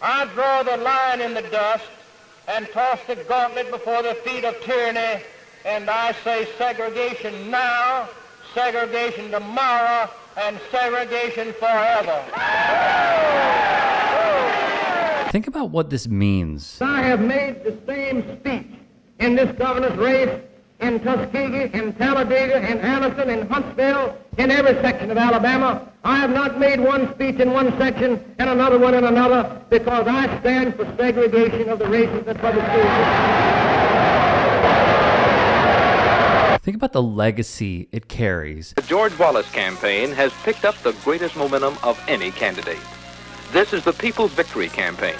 I draw the line in the dust and toss the gauntlet before the feet of tyranny, and I say segregation now, segregation tomorrow, and segregation forever. Think about what this means. I have made the same speech in this governor's race in Tuskegee, in Talladega, in Anniston, in Huntsville, in every section of Alabama. I have not made one speech in one section and another one in another, because I stand for segregation of the races in public schools. Think about the legacy it carries. The George Wallace campaign has picked up the greatest momentum of any candidate. This is the People's Victory Campaign,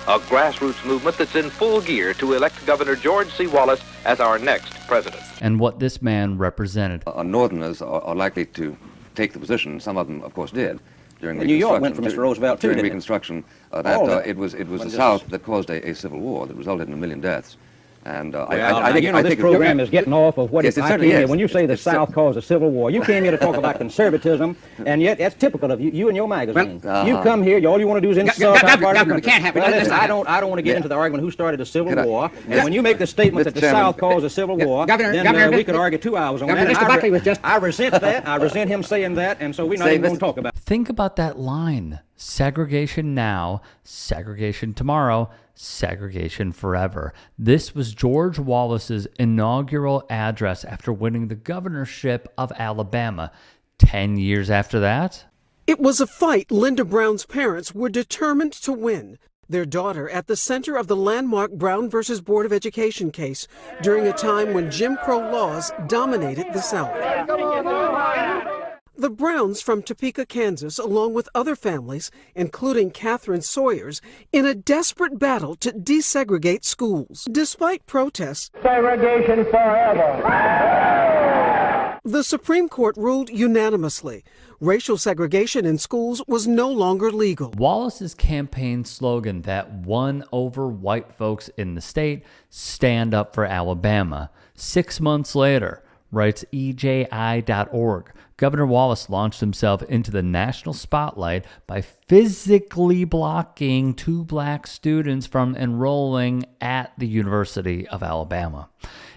a grassroots movement that's in full gear to elect Governor George C. Wallace as our next president. And what this man represented. Northerners are likely to take the position, some of them, of course, did, during New York went for Mr. Roosevelt, too, during didn't it? Reconstruction, that it was the South that caused a civil war that resulted in 1 million deaths. And I think this program is getting off of what yes, it certainly is. When you say the South caused a civil war, you came here to talk about conservatism, and yet that's typical of you and your magazine. You come here, all you want to do is insult our party. We can't have it. Well, listen, I don't want to get into the argument who started the Civil War. And when you make the statement that the South caused a civil war, then we could argue 2 hours on that. Mr. Buckley was just... I resent that. I resent him saying that, and so we're not even going to talk about it. Think about that line. Segregation now, segregation tomorrow, segregation forever. This was George Wallace's inaugural address after winning the governorship of Alabama. 10 years after that, it was a fight Linda Brown's parents were determined to win. Their daughter at the center of the landmark Brown versus Board of Education case during a time when Jim Crow laws dominated the South. The Browns from Topeka, Kansas, along with other families, including Catherine Sawyer's, in a desperate battle to desegregate schools. Despite protests, Segregation forever. the Supreme Court ruled unanimously. Racial segregation in schools was no longer legal. Wallace's campaign slogan that won over white folks in the state, stand up for Alabama. 6 months later, writes EJI.org, Governor Wallace launched himself into the national spotlight by physically blocking 2 black students from enrolling at the University of Alabama.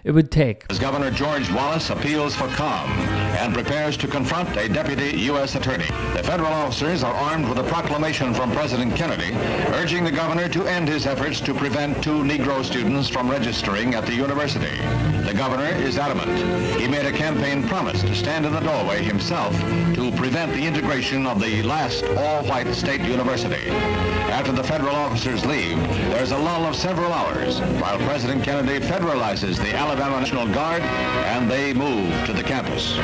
It would take... As Governor George Wallace appeals for calm and prepares to confront a deputy U.S. attorney. The federal officers are armed with a proclamation from President Kennedy urging the governor to end his efforts to prevent 2 Negro students from registering at the university. The governor is adamant. He made a campaign promise to stand in the doorway himself to prevent the integration of the last all-white state university. After the federal officers leave, there's a lull of several hours while President Kennedy federalizes the Alabama National Guard and they move to the campus.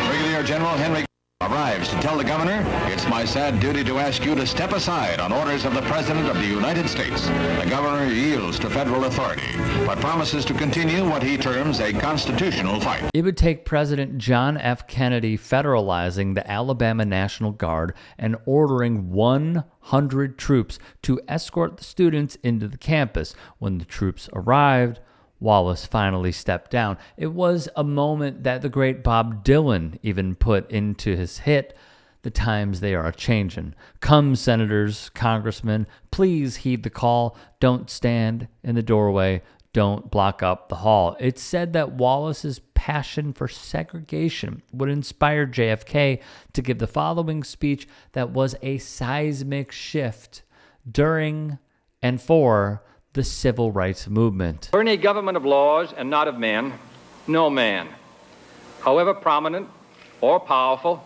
Brigadier General Henry arrives to tell the governor, "It's my sad duty to ask you to step aside on orders of the President of the United States." The governor yields to federal authority, but promises to continue what he terms a constitutional fight. It would take President John F. Kennedy federalizing the Alabama National Guard and ordering 100 troops to escort the students into the campus. When the troops arrived, Wallace finally stepped down. It was a moment that the great Bob Dylan even put into his hit, "The Times They Are A-Changin'." Come, senators, congressmen, please heed the call. Don't stand in the doorway. Don't block up the hall. It's said that Wallace's passion for segregation would inspire JFK to give the following speech that was a seismic shift during and for the civil rights movement. For any government of laws and not of men, no man, however prominent or powerful,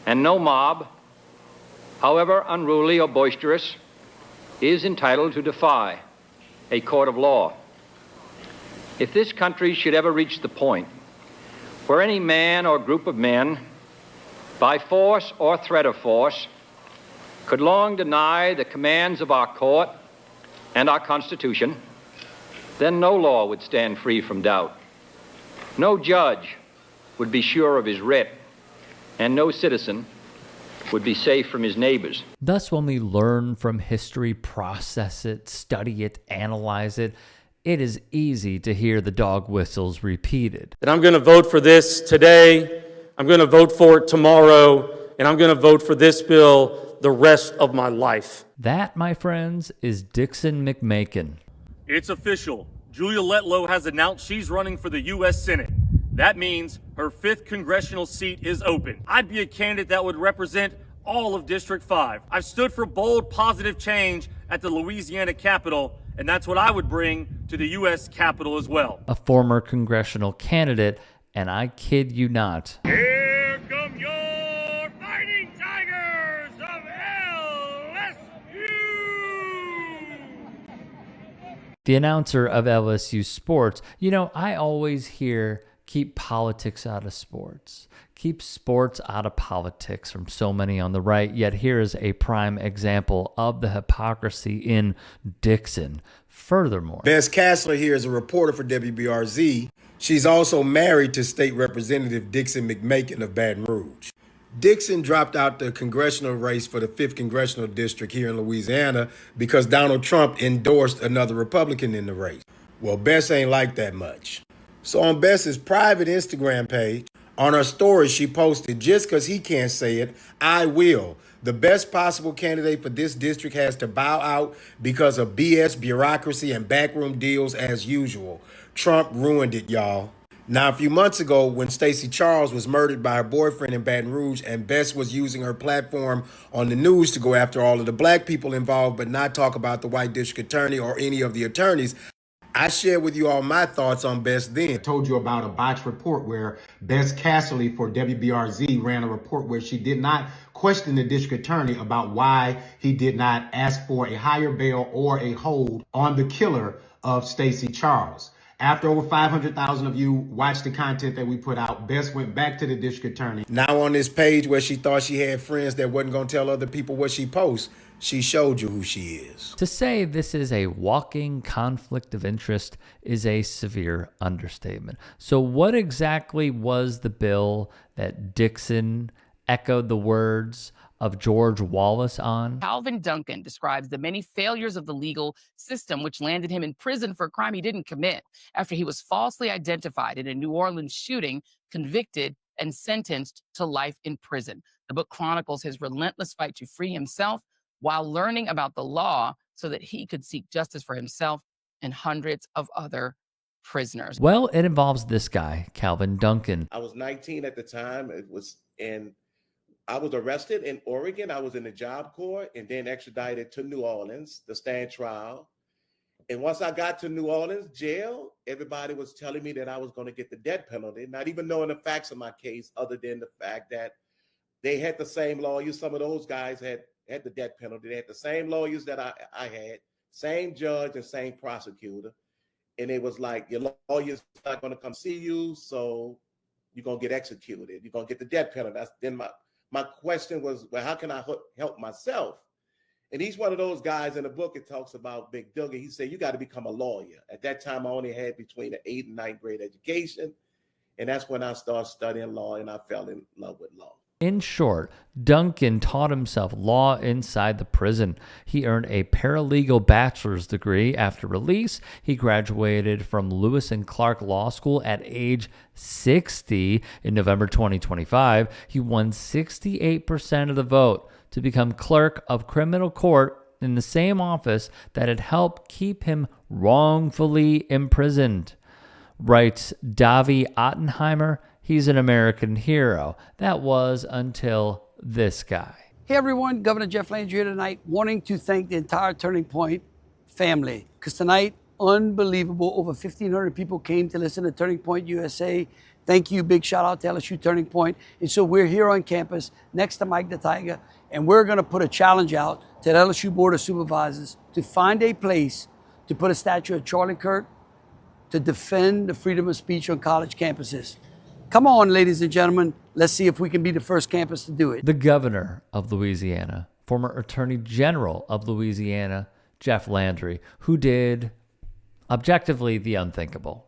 and no mob, however unruly or boisterous, is entitled to defy a court of law. If this country should ever reach the point where any man or group of men, by force or threat of force, could long deny the commands of our court and our Constitution, then no law would stand free from doubt. No judge would be sure of his writ, and no citizen would be safe from his neighbors. Thus, when we learn from history, process it, study it, analyze it, it is easy to hear the dog whistles repeated. That I'm going to vote for this today. I'm going to vote for it tomorrow, and I'm going to vote for this bill the rest of my life. That, my friends, is Dixon McMakin. It's official. Julia Letlow has announced she's running for the U.S. Senate. That means her 5th congressional seat is open. I'd be a candidate that would represent all of District 5. I've stood for bold, positive change at the Louisiana Capitol, and that's what I would bring to the U.S. Capitol as well. A former congressional candidate, and I kid you not. Here come your fighting tigers of LSU! The announcer of LSU Sports. You know, I always hear, keep politics out of sports. Keep sports out of politics from so many on the right. Yet here is a prime example of the hypocrisy in Dixon. Furthermore, Bess Kassler here is a reporter for WBRZ. She's also married to State Representative Dixon McMakin of Baton Rouge. Dixon dropped out the congressional race for the 5th Congressional District here in Louisiana because Donald Trump endorsed another Republican in the race. Well, Bess ain't like that much. So on Bess's private Instagram page, on her story, she posted, "Just because he can't say it, I will. The best possible candidate for this district has to bow out because of BS, bureaucracy, and backroom deals as usual. Trump ruined it, y'all." Now, a few months ago, when Stacey Charles was murdered by her boyfriend in Baton Rouge, and Bess was using her platform on the news to go after all of the black people involved, but not talk about the white district attorney or any of the attorneys, I shared with you all my thoughts on Bess then. I told you about a botched report where Bess Kassler for WBRZ ran a report where she did not question the district attorney about why he did not ask for a higher bail or a hold on the killer of Stacey Charles. After over 500,000 of you watched the content that we put out, Bess went back to the district attorney. Now on this page where she thought she had friends that wasn't going to tell other people what she posts, she showed you who she is. To say this is a walking conflict of interest is a severe understatement. So what exactly was the bill that Dixon echoed the words of George Wallace on? Calvin Duncan describes the many failures of the legal system which landed him in prison for a crime he didn't commit after he was falsely identified in a New Orleans shooting, convicted, and sentenced to life in prison. The book chronicles his relentless fight to free himself while learning about the law so that he could seek justice for himself and hundreds of other prisoners. Well, it involves this guy, Calvin Duncan. I was 19 at the time. I was arrested in Oregon. I was in the Job Corps and then extradited to New Orleans to stand trial. And once I got to New Orleans jail, everybody was telling me that I was going to get the death penalty, not even knowing the facts of my case, other than the fact that they had the same lawyers. Some of those guys had the death penalty. They had the same lawyers that I had, same judge and same prosecutor. And it was like, your lawyer's not going to come see you, so you're going to get executed. You're going to get the death penalty. Then my question was, well, how can I help myself? And he's one of those guys in the book. It talks about Big Duncan. He said, you got to become a lawyer. At that time, I only had between an 8th and 9th grade education. And that's when I started studying law and I fell in love with law. In short, Duncan taught himself law inside the prison. He earned a paralegal bachelor's degree. After release, he graduated from Lewis and Clark Law School at age 60. In November 2025, he won 68% of the vote to become clerk of criminal court in the same office that had helped keep him wrongfully imprisoned. Writes Davi Ottenheimer, he's an American hero. That was until this guy. Hey everyone, Governor Jeff Landry here tonight, wanting to thank the entire Turning Point family. Because tonight, unbelievable, over 1,500 people came to listen to Turning Point USA. Thank you, big shout out to LSU Turning Point. And so we're here on campus next to Mike the Tiger, and we're gonna put a challenge out to the LSU Board of Supervisors to find a place to put a statue of Charlie Kirk to defend the freedom of speech on college campuses. Come on, ladies and gentlemen, let's see if we can be the first campus to do it. The governor of Louisiana, former Attorney General of Louisiana, Jeff Landry, who did objectively the unthinkable.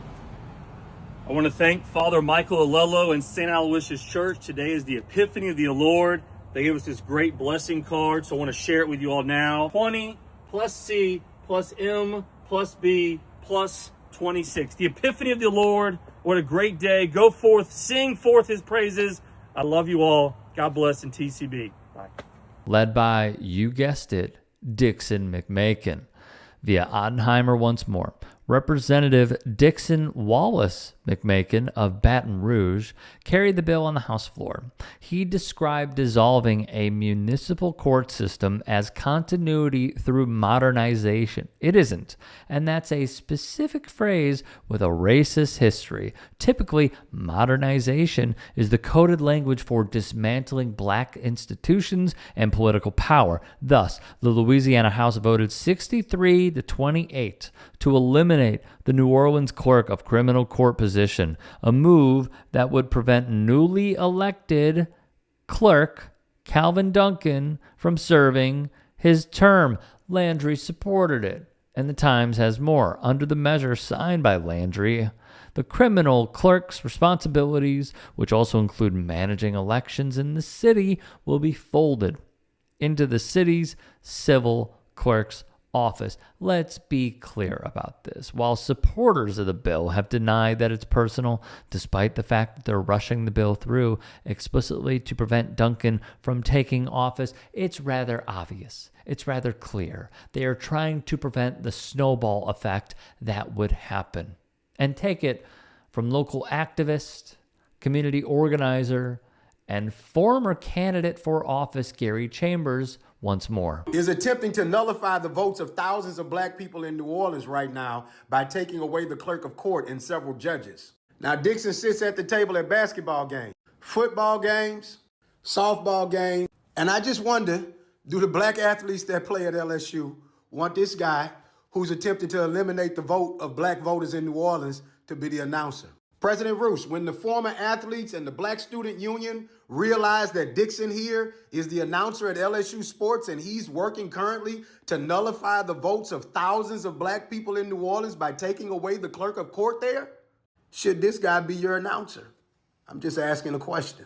I want to thank Father Michael Alelo and St. Aloysius Church. Today is the Epiphany of the Lord. They gave us this great blessing card, so I want to share it with you all now. 20 plus C plus M plus B plus 26. The Epiphany of the Lord. What a great day. Go forth, sing forth his praises. I love you all. God bless, and TCB. Bye. Led by, you guessed it, Dixon McMakin. Via Ottenheimer once more, Representative Dixon Wallace McMakin of Baton Rouge carried the bill on the House floor. He described dissolving a municipal court system as continuity through modernization. It isn't, and that's a specific phrase with a racist history. Typically, modernization is the coded language for dismantling black institutions and political power. Thus, the Louisiana House voted 63 to 28 to eliminate the New Orleans clerk of criminal court position, a move that would prevent newly elected clerk Calvin Duncan from serving his term. Landry supported it, and the Times has more. Under the measure signed by Landry, the criminal clerk's responsibilities, which also include managing elections in the city, will be folded into the city's civil clerk's office. Let's be clear about this. While supporters of the bill have denied that it's personal, despite the fact that they're rushing the bill through explicitly to prevent Duncan from taking office, it's rather obvious. It's rather clear. They are trying to prevent the snowball effect that would happen. And take it from local activist, community organizer, and former candidate for office Gary Chambers once more. Is attempting to nullify the votes of thousands of black people in New Orleans right now by taking away the clerk of court and several judges. Now, Dixon sits at the table at basketball games, football games, softball games, and I just wonder, do the black athletes that play at LSU want this guy who's attempting to eliminate the vote of black voters in New Orleans to be the announcer? President Roos, when the former athletes and the Black Student Union realized that Dixon here is the announcer at LSU Sports and he's working currently to nullify the votes of thousands of black people in New Orleans by taking away the clerk of court there, should this guy be your announcer? I'm just asking a question.